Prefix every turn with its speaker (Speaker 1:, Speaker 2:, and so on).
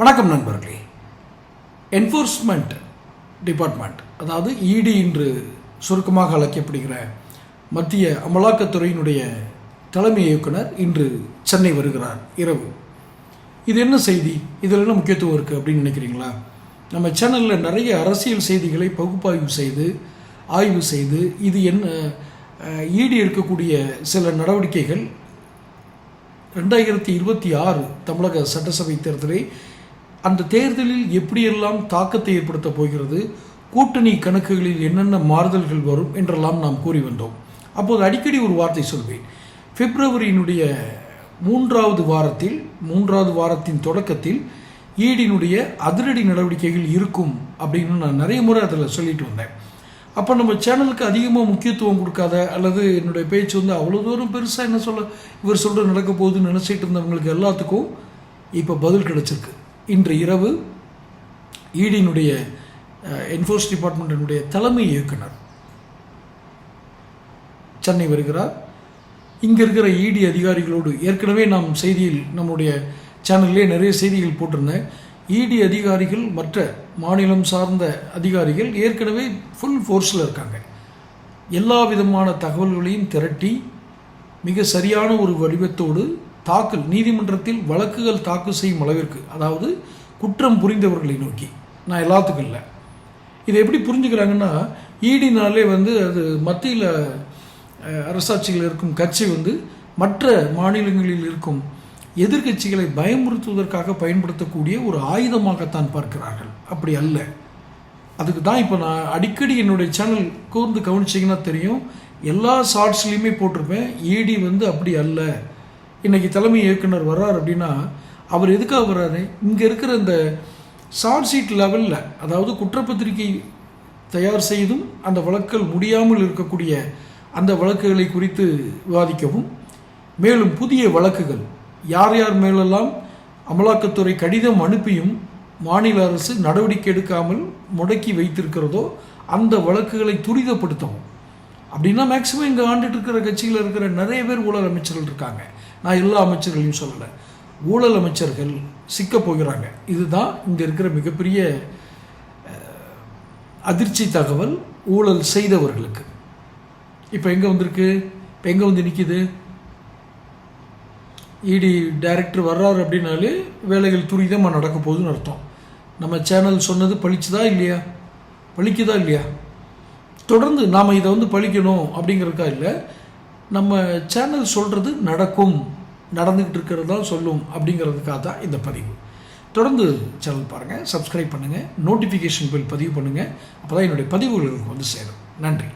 Speaker 1: வணக்கம் நண்பர்களே. Enforcement department, அதாவது இடி என்று சுருக்கமாக அழைக்கப்படுகிற மத்திய அமலாக்கத்துறையினுடைய தலைமை இயக்குனர் இன்று சென்னை வருகிறார் இரவு. இது என்ன செய்தி, இதில் என்ன முக்கியத்துவம் இருக்குது அப்படின்னு நினைக்கிறீங்களா? நம்ம சேனலில் நிறைய அரசியல் செய்திகளை பகுப்பாய்வு செய்து ஆய்வு செய்து இது என்ன இடி எடுக்கக்கூடிய சில நடவடிக்கைகள் 2026 தமிழக சட்டசபை தேர்தலை அந்த தேர்தலில் எப்படியெல்லாம் தாக்கத்தை ஏற்படுத்த போகிறது, கூட்டணி கணக்குகளில் என்னென்ன மாறுதல்கள் வரும் என்றெல்லாம் நாம் கூறி வந்தோம். அப்போது அடிக்கடி ஒரு வார்த்தை சொல்வேன். பிப்ரவரியினுடைய மூன்றாவது வாரத்தின் தொடக்கத்தில் ஈடினுடைய அதிரடி நடவடிக்கைகள் இருக்கும் அப்படின்னு நான் நிறைய முறை அதில் சொல்லிட்டு வந்தேன். அப்போ நம்ம சேனலுக்கு அதிகமாக முக்கியத்துவம் கொடுக்காத அல்லது என்னுடைய பேச்சு அவ்வளோ தூரம் பெருசாக என்ன சொல்ல இவர் சொல்கிற நடக்க போகுதுன்னு நினச்சிட்டு இருந்தவங்களுக்கு எல்லாத்துக்கும் இப்போ பதில் கிடச்சிருக்கு. இன்று இரவு ஈடியினுடைய என்ஃபோர்ஸ் டிபார்ட்மெண்ட்டினுடைய தலைமை இயக்குனர் சென்னை வருகிறார். இங்கே இருக்கிற இடி அதிகாரிகளோடு ஏற்கனவே நாம் செய்தியில் நம்முடைய சேனல்லே நிறைய செய்திகள் போட்டிருந்தேன். இடி அதிகாரிகள் மற்ற மாநிலம் சார்ந்த அதிகாரிகள் ஏற்கனவே ஃபுல் ஃபோர்ஸில் இருக்காங்க. எல்லா விதமான தகவல்களையும் திரட்டி மிக சரியான ஒரு வடிவத்தோடு நீதிமன்றத்தில் வழக்குகள் தாக்கல் செய்யும் அளவிற்கு, அதாவது குற்றம் புரிந்தவர்களை நோக்கி, நான் எல்லாத்துக்கும் இல்லை. இதை எப்படி புரிஞ்சுக்கிறாங்கன்னா, ஈடினாலே அது மத்தியில் அரசாட்சியில் இருக்கும் கட்சி மற்ற மாநிலங்களில் இருக்கும் எதிர்கட்சிகளை பயமுறுத்துவதற்காக பயன்படுத்தக்கூடிய ஒரு ஆயுதமாகத்தான் பார்க்கிறார்கள். அப்படி அல்ல. அதுக்கு தான் இப்போ நான் அடிக்கடி என்னுடைய சேனல் கூர்ந்து கவனிச்சிங்கன்னா தெரியும், எல்லா ஷார்ட்ஸ்லையுமே போட்டிருப்பேன். இடி அப்படி அல்ல. இன்றைக்கி தலைமை இயக்குனர் வர்றார் அப்படின்னா அவர் எதுக்காக வர்றாரு? இங்கே இருக்கிற இந்த ஷார்ட் ஷீட் லெவலில், அதாவது குற்றப்பத்திரிகை தயார் செய்தும் அந்த வழக்குகள் முடியாமல் இருக்கக்கூடிய அந்த வழக்குகளை குறித்து விவாதிக்கவும், மேலும் புதிய வழக்குகள் யார் யார் மேலெல்லாம் அமலாக்கத்துறை கடிதம் அனுப்பியும் மாநில அரசு நடவடிக்கை எடுக்காமல் முடக்கி வைத்திருக்கிறதோ அந்த வழக்குகளை துரிதப்படுத்தவும். அப்படின்னா மேக்சிமம் இங்கே ஆண்டுட்டு இருக்கிற கட்சியில் இருக்கிற நிறைய பேர் ஊழல் அமைச்சர்கள் இருக்காங்க. நான் எல்லா அமைச்சர்களையும் சொல்லலை. ஊழல் அமைச்சர்கள் சிக்க போகிறாங்க. இதுதான் இங்கே இருக்கிற மிகப்பெரிய அதிர்ச்சி தகவல். ஊழல் செய்தவர்களுக்கு இப்போ எங்கே வந்திருக்கு, இப்போ எங்கே நிற்கிது? இடி டைரக்டர் வர்றாரு அப்படின்னாலே வேலைகள் துரிதமாக நடக்க போகுதுன்னு அர்த்தம். நம்ம சேனல் சொன்னது பழிச்சுதா இல்லையா? பழிக்குதா இல்லையா? தொடர்ந்து நாம் இதை பழிக்கணும் அப்படிங்கிறதுக்கா இல்லை, நம்ம சேனல் சொல்கிறது நடந்துக்கிட்டு இருக்கிறதா சொல்லும் அப்படிங்கிறதுக்காக தான் இந்த பதிவு. தொடர்ந்து சேனல் பாருங்கள், சப்ஸ்கிரைப் பண்ணுங்கள், நோட்டிஃபிகேஷன் பில் பதிவு பண்ணுங்கள். அப்போ தான் என்னுடைய பதிவுகளுக்கு சேரும். நன்றி.